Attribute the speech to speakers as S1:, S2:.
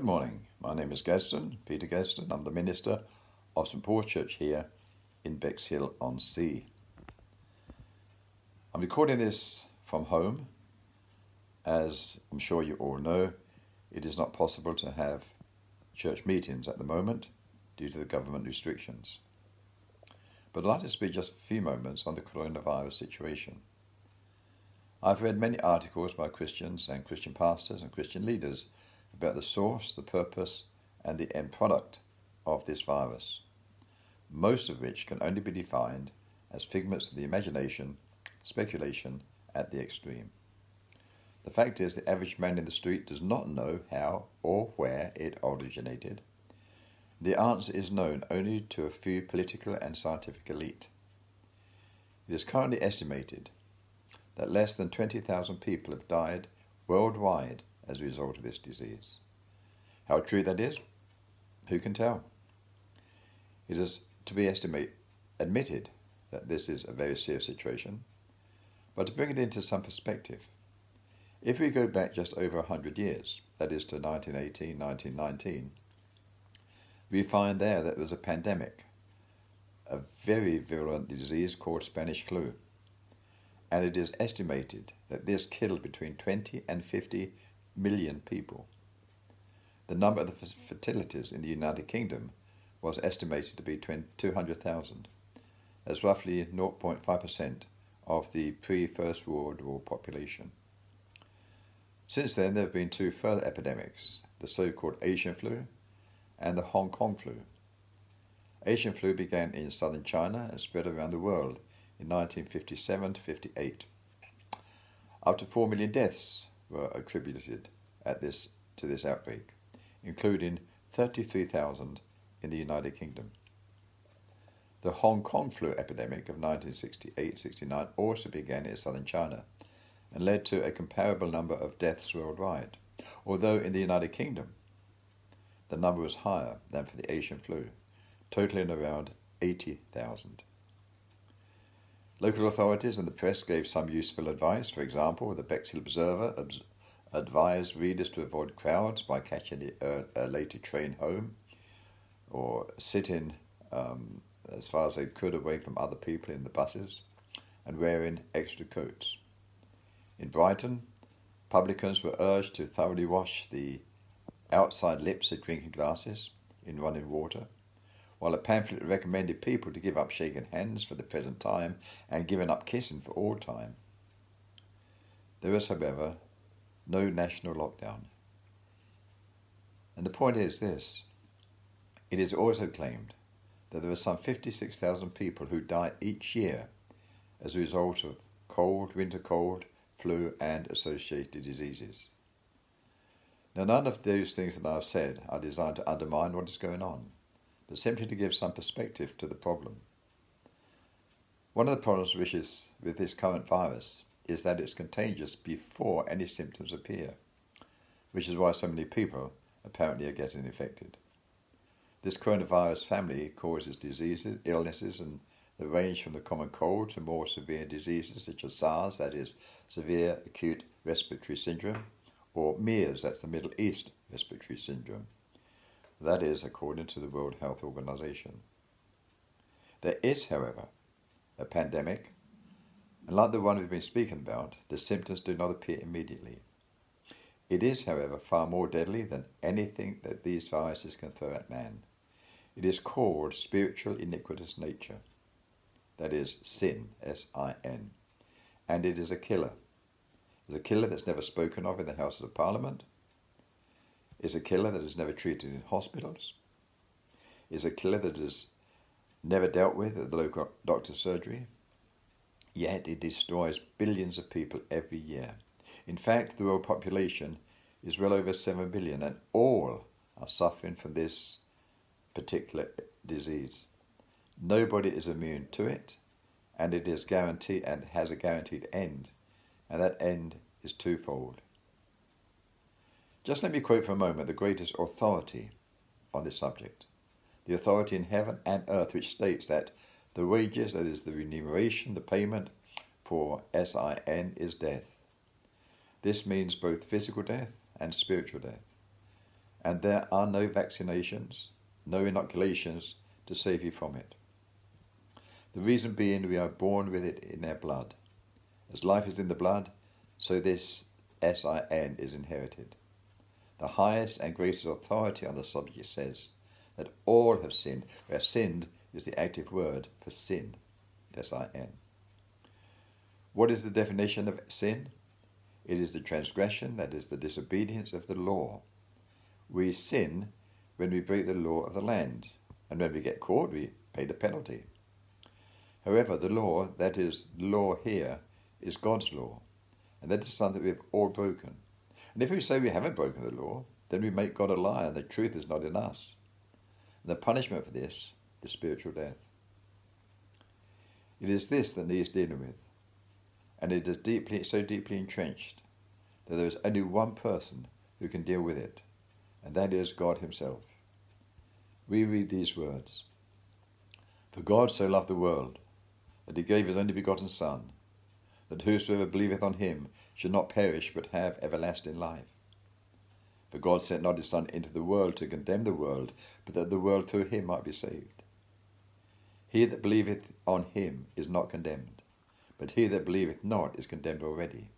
S1: Good morning. My name is Gadsden, Peter Gadsden. I'm the minister of St Paul's Church here in Bexhill-on-Sea. I'm recording this from home. As I'm sure you all know, it is not possible to have church meetings at the moment due to the government restrictions. But I'd like to speak just a few moments on the coronavirus situation. I've read many articles by Christians and Christian pastors and Christian leaders about the source, the purpose, and the end product of this virus, most of which can only be defined as figments of the imagination, speculation at the extreme. The fact is, the average man in the street does not know how or where it originated. The answer is known only to a few political and scientific elite. It is currently estimated that less than 20,000 people have died worldwide as a result of this disease. How true that is, who can tell? It is to be admitted that this is a very serious situation, but to bring it into some perspective, if we go back just over 100 years, that is to 1918, 1919, we find there that there was a pandemic, a very virulent disease called Spanish flu, and it is estimated that this killed between 20 and 50 million people. The number of the fatalities in the United Kingdom was estimated to be 200,000. That's roughly 0.5% of the pre-First World War population. Since then, there have been two further epidemics, the so-called Asian flu and the Hong Kong flu. Asian flu began in southern China and spread around the world in 1957 to 58. Up to 4 million deaths were attributed to this outbreak, including 33,000 in the United Kingdom. The Hong Kong flu epidemic of 1968-69 also began in southern China and led to a comparable number of deaths worldwide, although in the United Kingdom the number was higher than for the Asian flu, totaling around 80,000. Local authorities and the press gave some useful advice. For example, the Bexhill Observer advised readers to avoid crowds by catching a later train home or sitting as far as they could away from other people in the buses and wearing extra coats. In Brighton, publicans were urged to thoroughly wash the outside lips of drinking glasses in running water, while a pamphlet recommended people to give up shaking hands for the present time and giving up kissing for all time. There is, however, no national lockdown. And the point is this: it is also claimed that there are some 56,000 people who die each year as a result of cold, winter cold, flu and associated diseases. Now, none of those things that I have said are designed to undermine what is going on, but simply to give some perspective to the problem. One of the problems with this current virus is that it's contagious before any symptoms appear, which is why so many people apparently are getting infected. This coronavirus family causes diseases, illnesses, and they range from the common cold to more severe diseases such as SARS, that is severe acute respiratory syndrome, or MERS, that's the Middle East respiratory syndrome. That is according to the World Health Organization. There is, however, a pandemic, and like the one we've been speaking about, the symptoms do not appear immediately. It is, however, far more deadly than anything that these viruses can throw at man. It is called spiritual iniquitous nature, that is sin, S-I-N, and it is a killer. It's a killer that's never spoken of in the Houses of Parliament. It's a killer that is never treated in hospitals. It's a killer that is never dealt with at the local doctor's surgery. Yet it destroys billions of people every year. In fact, the world population is well over 7 billion, and all are suffering from this particular disease. Nobody is immune to it, and it is guaranteed and has a guaranteed end, and that end is twofold. Just let me quote for a moment the greatest authority on this subject, the authority in heaven and earth, which states that the wages, that is the remuneration, the payment for SIN, is death. This means both physical death and spiritual death. and there are no vaccinations, no inoculations to save you from it. The reason being we are born with it in our blood. As life is in the blood, so this sin is inherited. The highest and greatest authority on the subject says that all have sinned, where sinned is the active word for sin, sin. What is the definition of sin? It is the transgression, that is the disobedience of the law. We sin when we break the law of the land, and when we get caught, we pay the penalty. However, the law, that is, the law here, is God's law, and that is something we have all broken. And if we say we haven't broken the law, then we make God a liar, and the truth is not in us. And the punishment for this is spiritual death. It is this that needs dealing with, and it is so deeply entrenched that there is only one person who can deal with it, and that is God himself. We read these words: "For God so loved the world, that he gave his only begotten Son, that whosoever believeth on him should not perish but have everlasting life. For God sent not his Son into the world to condemn the world, but that the world through him might be saved. He that believeth on him is not condemned, but he that believeth not is condemned already,